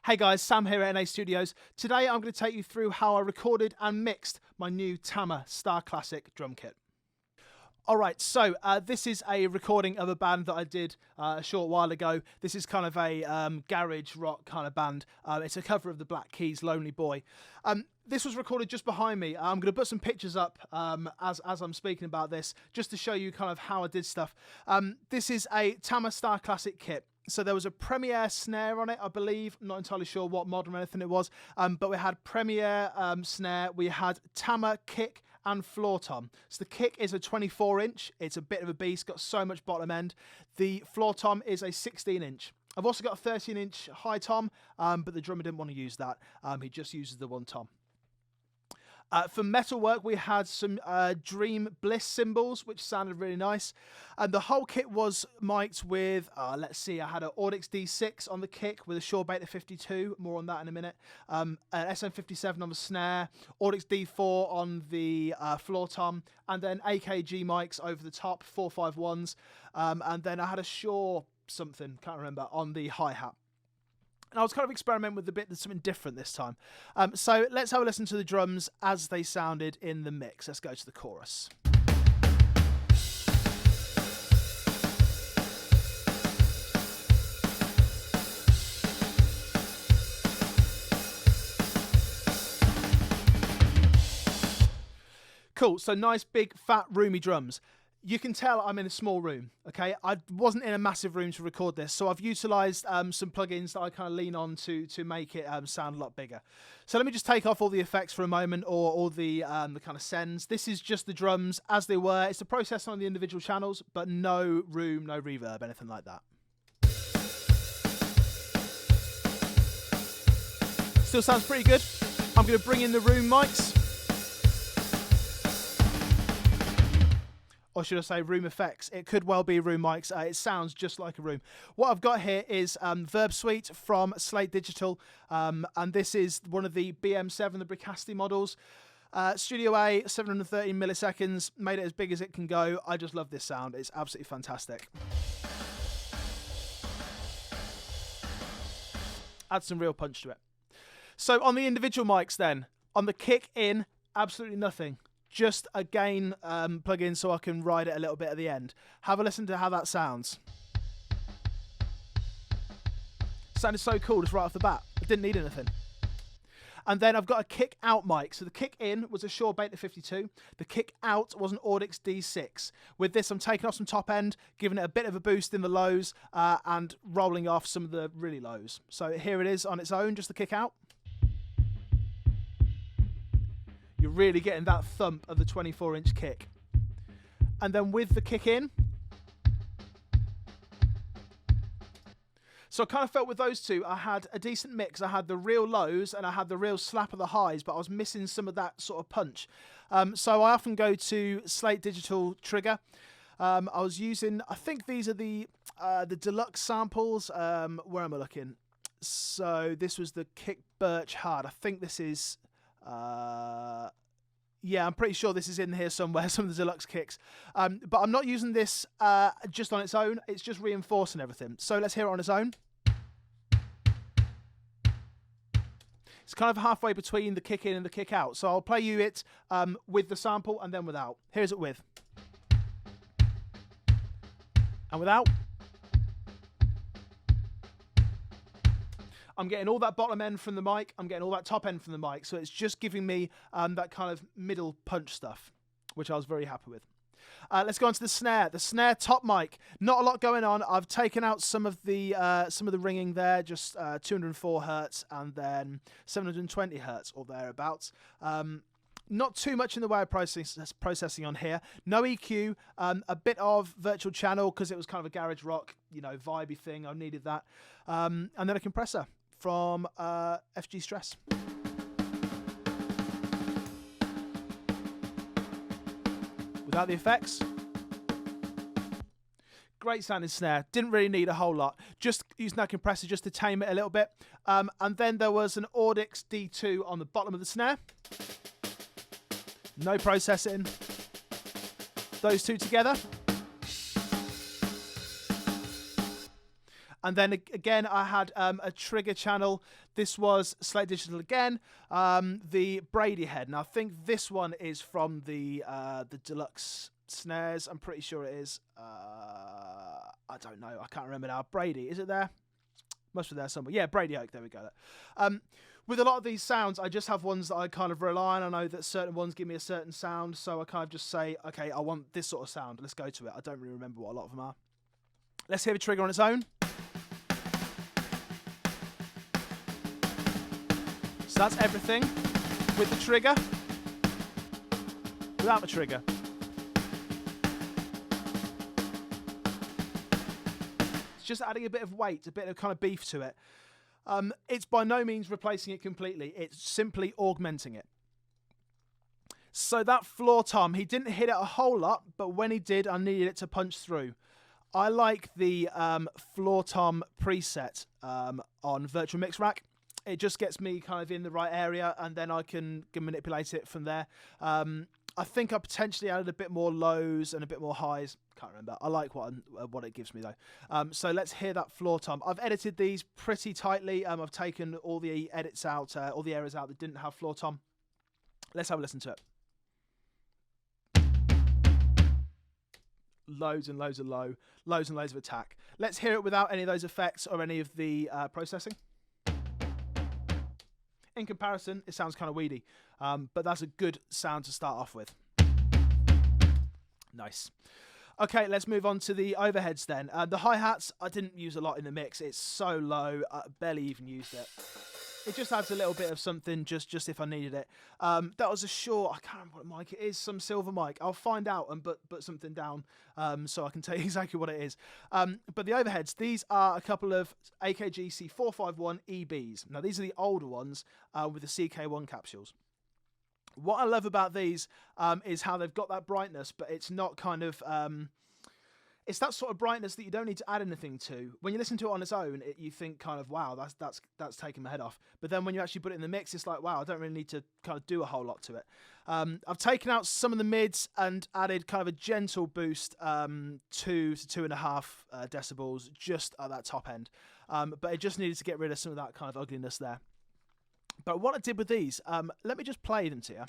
Hey guys, Sam here at NA Studios. Today I'm going to take you through how I recorded and mixed my new Tama Starclassic drum kit. Alright, so this is a recording of a band that I did a short while ago. This is kind of a garage rock kind of band. It's a cover of the Black Keys' Lonely Boy. This was recorded just behind me. I'm going to put some pictures up as I'm speaking about this, just to show you kind of how I did stuff. This is a Tama Starclassic kit. So there was a Premiere snare on it, I believe. I'm not entirely sure what model or anything it was. But we had Premiere snare. We had Tama kick and floor tom. So the kick is a 24-inch. It's a bit of a beast, got so much bottom end. The floor tom is a 16-inch. I've also got a 13-inch high tom, but the drummer didn't want to use that. He just uses the one tom. For metalwork, we had some Dream Bliss cymbals, which sounded really nice. And the whole kit was mic'd with, let's see, I had an Audix D6 on the kick with a Shure Beta 52, more on that in a minute. An SM57 on the snare, Audix D4 on the floor tom, and then AKG mics over the top, 451s. And then I had a Shure something, can't remember, on the hi-hat. And I was kind of experimenting with a bit that's something different this time. So let's have a listen to the drums as they sounded in the mix. Let's go to the chorus. Cool, so nice, big, fat, roomy drums. You can tell I'm in a small room, okay? I wasn't in a massive room to record this, so I've utilised some plugins that I kind of lean on to make it sound a lot bigger. So let me just take off all the effects for a moment, or all the kind of sends. This is just the drums as they were. It's the process on the individual channels, but no room, no reverb, anything like that. Still sounds pretty good. I'm going to bring in the room mics. Or should I say room effects? It could well be room mics. It sounds just like a room. What I've got here is Verb Suite from Slate Digital. And this is one of the BM7, the Bricasti models. Studio A, 713 milliseconds. Made it as big as it can go. I just love this sound. It's absolutely fantastic. Add some real punch to it. So on the individual mics then, on the kick in, absolutely nothing. Just a gain plug-in so I can ride it a little bit at the end. Have a listen to how that sounds. Sounded so cool just right off the bat. I didn't need anything. And then I've got a kick out mic. So the kick in was a Shure Beta 52. The kick out was an Audix D6. With this, I'm taking off some top end, giving it a bit of a boost in the lows, and rolling off some of the really lows. So here it is on its own, just the kick out. You're really getting that thump of the 24-inch kick. And then with the kick in, so I kind of felt with those two, I had a decent mix. I had the real lows and I had the real slap of the highs, but I was missing some of that sort of punch. So I often go to Slate Digital Trigger. I was using, I think these are the deluxe samples. Where am I looking? So this was the Kick Birch Hard. I think this is... yeah, I'm pretty sure this is in here somewhere, some of the deluxe kicks. But I'm not using this just on its own. It's just reinforcing everything. So let's hear it on its own. It's kind of halfway between the kick in and the kick out. So I'll play you it with the sample and then without. Here's it with. And without. I'm getting all that bottom end from the mic. I'm getting all that top end from the mic. So it's just giving me that kind of middle punch stuff, which I was very happy with. Let's go on to the snare. The snare top mic. Not a lot going on. I've taken out some of the ringing there, just 204 hertz and then 720 hertz or thereabouts. Not too much in the way of processing on here. No EQ, a bit of virtual channel because it was kind of a garage rock, vibey thing. I needed that. And then a compressor from FG Stress. Without the effects. Great sounding snare. Didn't really need a whole lot. Just using that compressor just to tame it a little bit. And then there was an Audix D2 on the bottom of the snare. No processing. Those two together. And then again, I had a trigger channel. This was Slate Digital again, the Brady head. Now I think this one is from the deluxe snares. I'm pretty sure it is. I don't know. I can't remember now. Brady, is it there? Must be there somewhere. Yeah, Brady Oak. There we go. With a lot of these sounds, I just have ones that I kind of rely on. I know that certain ones give me a certain sound, so I kind of just say, okay, I want this sort of sound. Let's go to it. I don't really remember what a lot of them are. Let's hear the trigger on its own. So that's everything with the trigger. Without the trigger. It's just adding a bit of weight, a bit of kind of beef to it. It's by no means replacing it completely. It's simply augmenting it. So that floor tom, he didn't hit it a whole lot, but when he did, I needed it to punch through. I like the floor tom preset on Virtual Mix Rack. It just gets me kind of in the right area, and then I can manipulate it from there. I think I potentially added a bit more lows and a bit more highs. Can't remember. I like what it gives me though. So let's hear that floor tom. I've edited these pretty tightly. I've taken all the edits out, all the areas out that didn't have floor tom. Let's have a listen to it. Loads and loads of low, loads and loads of attack. Let's hear it without any of those effects or any of the processing. In comparison, it sounds kind of weedy, but that's a good sound to start off with. Nice. Okay, let's move on to the overheads then. The hi-hats, I didn't use a lot in the mix. It's so low, I barely even used it. It just adds a little bit of something just if I needed it. That was a Shure, I can't remember what mic it is, some silver mic. I'll find out and put something down so I can tell you exactly what it is. But the overheads, these are a couple of AKG C451 EBs. Now these are the older ones with the CK1 capsules. What I love about these is how they've got that brightness, but it's not kind of... it's that sort of brightness that you don't need to add anything to. When you listen to it on its own, you think kind of, wow, that's taking my head off. But then when you actually put it in the mix, it's like, wow, I don't really need to kind of do a whole lot to it. I've taken out some of the mids and added kind of a gentle boost, 2 to 2.5 decibels, just at that top end. But it just needed to get rid of some of that kind of ugliness there. But what I did with these, let me just play them to you.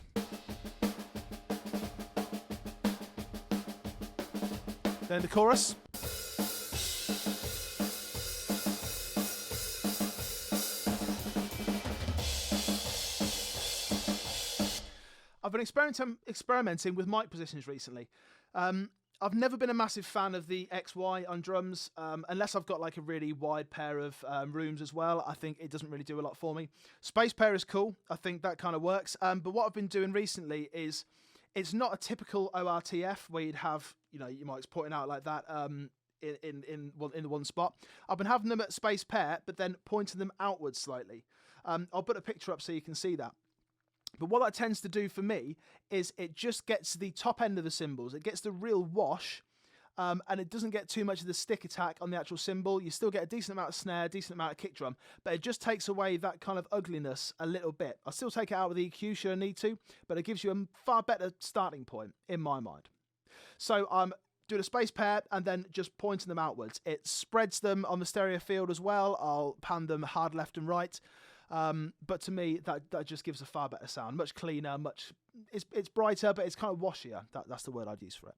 Then the chorus. I've been experimenting with mic positions recently. I've never been a massive fan of the XY on drums, unless I've got like a really wide pair of rooms as well. I think it doesn't really do a lot for me. Space pair is cool. I think that kind of works. But what I've been doing recently is it's not a typical ORTF where you'd have, your mics pointing out like that in the one spot. I've been having them at space pair, but then pointing them outwards slightly. I'll put a picture up so you can see that. But what that tends to do for me is it just gets the top end of the cymbals. It gets the real wash, and it doesn't get too much of the stick attack on the actual cymbal. You still get a decent amount of snare, decent amount of kick drum, but it just takes away that kind of ugliness a little bit. I'll still take it out with the EQ should I need to, but it gives you a far better starting point in my mind. So I'm doing a space pair and then just pointing them outwards. It spreads them on the stereo field as well. I'll pan them hard left and right. But to me, that just gives a far better sound, much cleaner, it's brighter, but it's kind of washier. That's the word I'd use for it.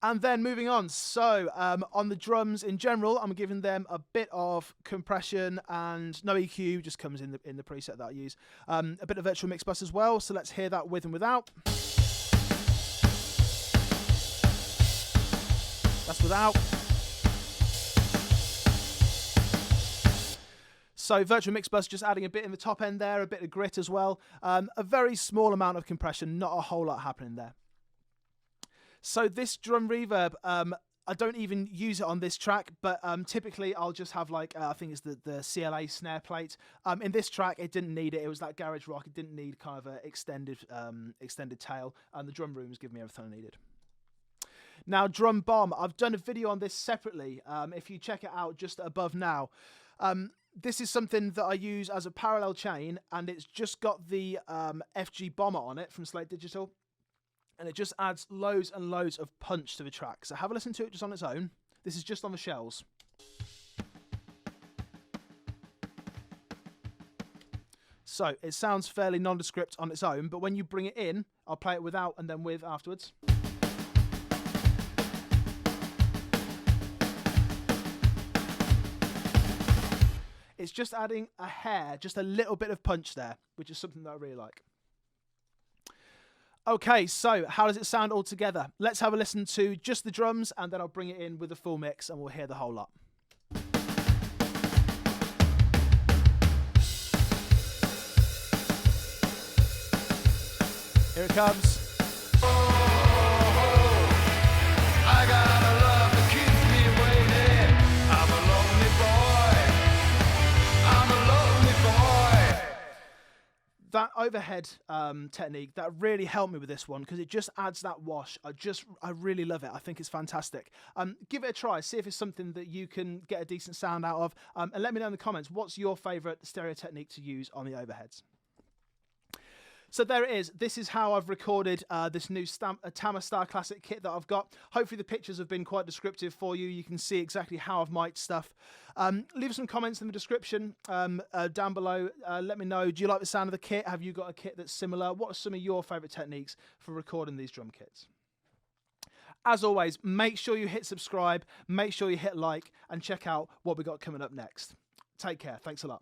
And then moving on, so on the drums in general, I'm giving them a bit of compression and no EQ, just comes in the preset that I use. A bit of virtual mix bus as well, so let's hear that with and without. That's without. So virtual mix bus, just adding a bit in the top end there, a bit of grit as well. A very small amount of compression, not a whole lot happening there. So this drum reverb, I don't even use it on this track, but typically I'll just have like, I think it's the CLA snare plate. In this track, it didn't need it. It was that garage rock. It didn't need kind of an extended tail, and the drum rooms give me everything I needed. Now, drum bomb, I've done a video on this separately. If you check it out just above now, this is something that I use as a parallel chain, and it's just got the FG bomber on it from Slate Digital, and it just adds loads and loads of punch to the track. So have a listen to it just on its own. This is just on the shells. So it sounds fairly nondescript on its own, but when you bring it in, I'll play it without and then with afterwards. It's just adding a hair, just a little bit of punch there, which is something that I really like. Okay, so how does it sound all together? Let's have a listen to just the drums, and then I'll bring it in with the full mix and we'll hear the whole lot. Here it comes. That overhead technique, that really helped me with this one because it just adds that wash. I really love it. I think it's fantastic. Give it a try. See if it's something that you can get a decent sound out of. And let me know in the comments, what's your favourite stereo technique to use on the overheads? So there it is. This is how I've recorded this new Tama Starclassic kit that I've got. Hopefully the pictures have been quite descriptive for you. You can see exactly how I've mic'd stuff. Leave some comments in the description down below. Let me know, do you like the sound of the kit? Have you got a kit that's similar? What are some of your favourite techniques for recording these drum kits? As always, make sure you hit subscribe, make sure you hit like, and check out what we got coming up next. Take care. Thanks a lot.